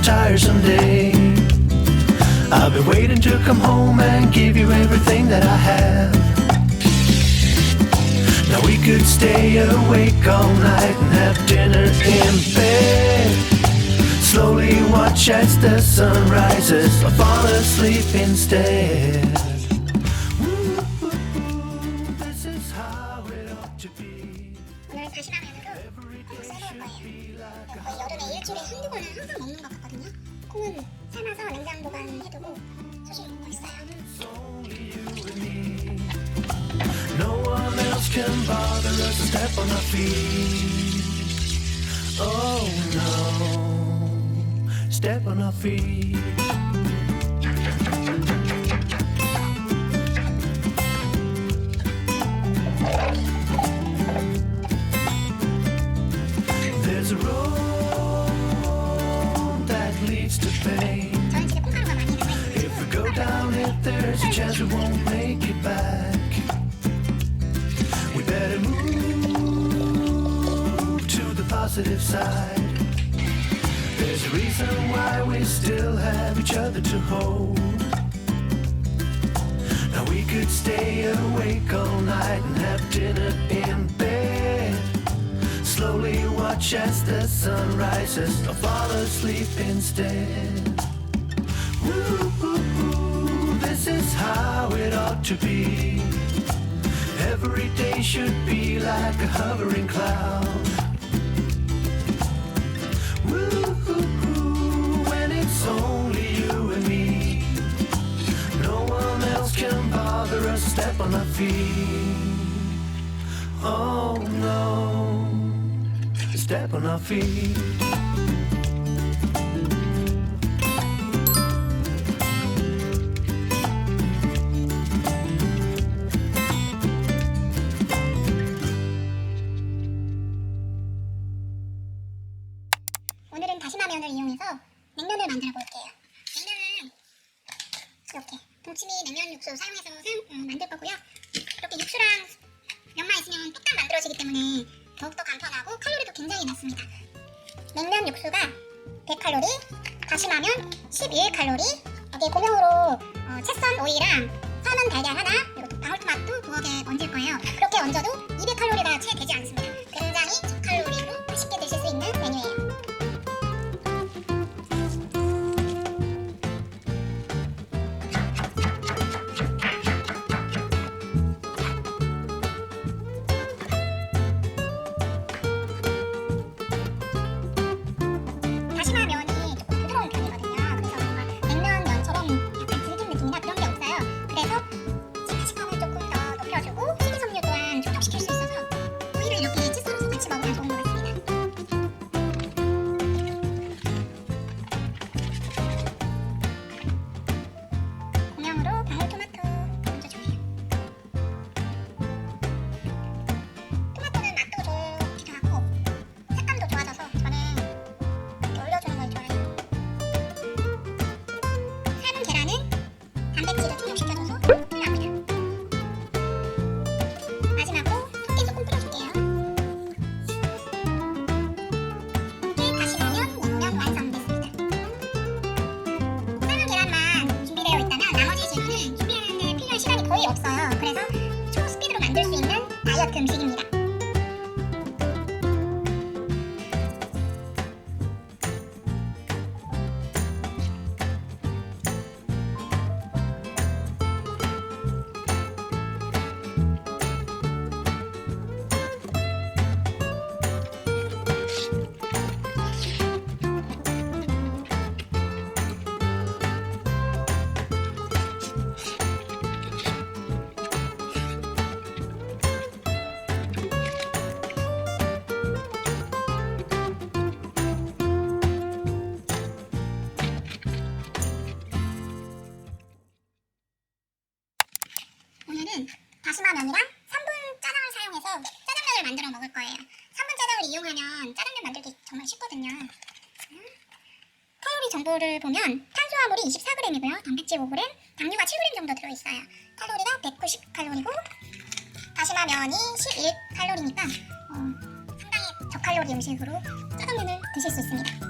tiresome day. I've been waiting to come home and give you everything that I have. Now we could stay awake all night and have dinner in bed. Slowly watch as the sun rises or fall asleep instead. This is how it ought to be. 오늘 다시마면으로 콩 삶을 거예요. 거의 여름에 일주일에 한두 번은 항상 먹는 것 같거든요. 콩은 삶아서 냉장 보관해두고 소식이 맛있어요. No one else can bother us to step on our feet. Oh no, step on our feet. There's a road that leads to pain. 저는 집에 콩가루가 많이 남아있어요. If we go down it, there's a chance we won't make it back. We better move to the positive side. There's a reason why we still have each other to hold. Now we could stay awake all night and have dinner in bed. Slowly watch as the sun rises or fall asleep instead. Woo, this is how it ought to be. Every day should be like a hovering cloud. Woo, when it's only you and me. No one else can bother us to step on our feet. Oh no, step on our feet. 오늘은 다시마면을 이용해서 냉면을 만들어 볼게요. 냉면은 이렇게 동치미 냉면 육수 사용해서 만들 거고요. 이렇게 육수랑 면만 있으면 뚝딱 만들어지기 때문에 더욱더 간편하고 칼로리도 굉장히 낮습니다. 냉면 육수가 100칼로리, 다시마면 11칼로리, 여기에 고명으로 채썬 오이랑 삶은 달걀 하나, 그리고 방울토마토 두어 개 얹을 거예요. 그렇게 얹어도 200칼로리가 채 되지 않습니다. 굉장히 저칼로리로 맛있게 드실 수 있는 메뉴예요. 다시마면이 조금 부드러운 편이거든요. 그래서 뭔가 냉면면처럼 약간 질긴 느낌이나 그런 게 없어요. 그래서 식감을 조금 더 높여주고 식이섬유 또한 충족시킬 수 있어서 오이를 이렇게 채 썰어서 같이 먹으면 좋은 것 같습니다. 공용으로 방울토마토 얹어줄게요. 토마토는 맛도 좋기도 하고 색감도 좋아져서 저는 올려주는 걸 좋아해요. 삶은 계란은 단백질을 충족시켜줘서 훌륭합니다. 마지막으로 토끼 조금 뿌려줄게요. 이렇게 다시마면 냉면 완성됐습니다. 삶은 계란만 준비되어 있다면 나머지 재료는 준비하는데 필요한 시간이 거의 없어요. 그래서 초스피드로 만들 수 있는 다이어트 음식입니다. 오늘은 다시마면이랑 3분 짜장을 사용해서 짜장면을 만들어 먹을 거예요. 3분 짜장을 이용하면 짜장면 만들기 정말 쉽거든요. 칼로리 정보를 보면 탄수화물이 24g이고요. 단백질 5g, 당류가 7g 정도 들어있어요. 칼로리가 190칼로리고 다시마면이 11칼로리니까 상당히 저칼로리 음식으로 짜장면을 드실 수 있습니다.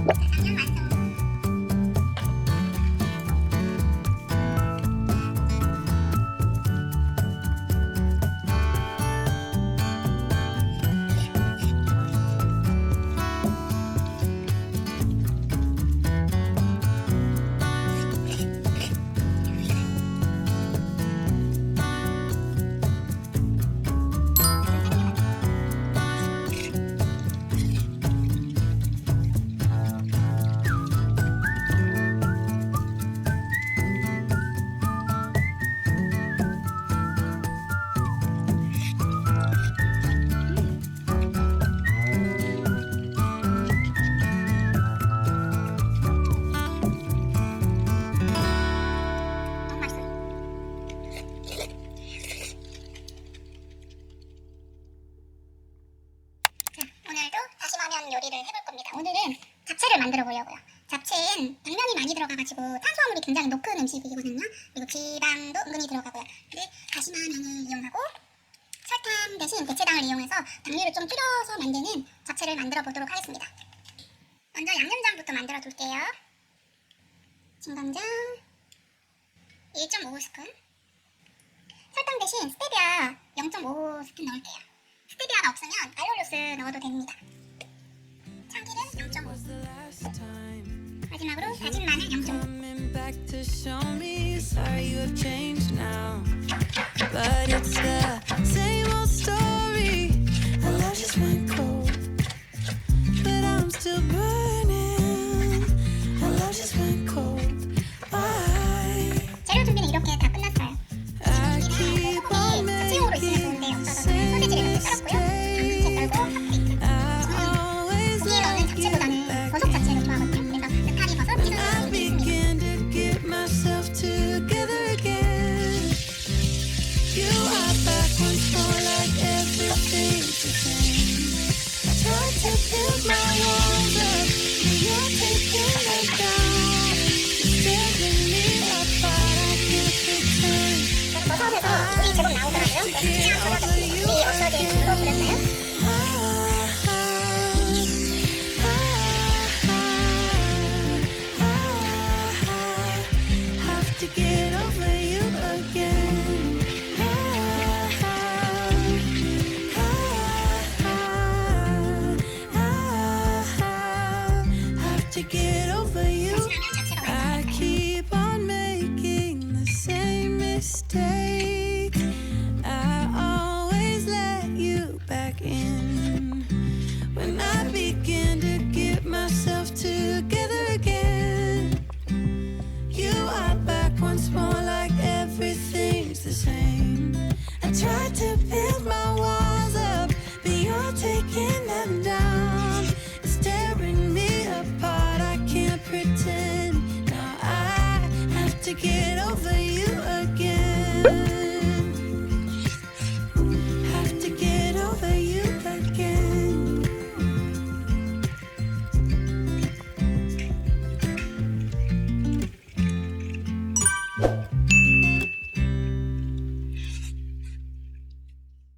양념 완성. 너무 맛있어요. 자, 오늘도 다시마면 요리를 해볼 겁니다. 오늘은 잡채를 만들어 보려고요. 잡채엔 당면이 많이 들어가가지고 탄수화물이 굉장히 높은 음식이거든요. 그리고 지방도 은근히 들어가고요. 근데 다시마면을 이용하고 설탕 대신 대체당을 이용해서 당류를 좀 줄여서 만드는 잡채를 만들어 보도록 하겠습니다. 먼저 양념장부터 만들어 둘게요. 진간장 1.5스푼, 설탕 대신 스테비아 0.5스푼 넣을게요. 스테비아가 없으면 알룰로스 넣어도 됩니다. 참기름 0.5, 마지막으로 다진 마늘 0.5. Coming back to show me. Sorry you have changed now, but it's the same old story. Our love just went cold, but I'm still burning. Our love just went cold. Why? 재료 준비는 이렇게 다 끝났어요. I keep on 자체용으로 있으면 좋은데 making 없어서 소세지를 썰었고요. 당근채 썰고 핫플레이트. I always 고기에 넣는 잡채보다는 버섯 자체를 좋아하거든요. 그래서 느타리 버섯 I 찢어서 있습니다. begin to get myself together again. You are back once more, like everything's the same. I tried to build my walls up, but you're taking them down. You're tearing me apart, I can't pretend. 버섯에서 물이 제법 나오더라고요. 그래서 그냥 버섯에 물이 없어질 정도 뿌렸어요. Have to get over you again. Have to get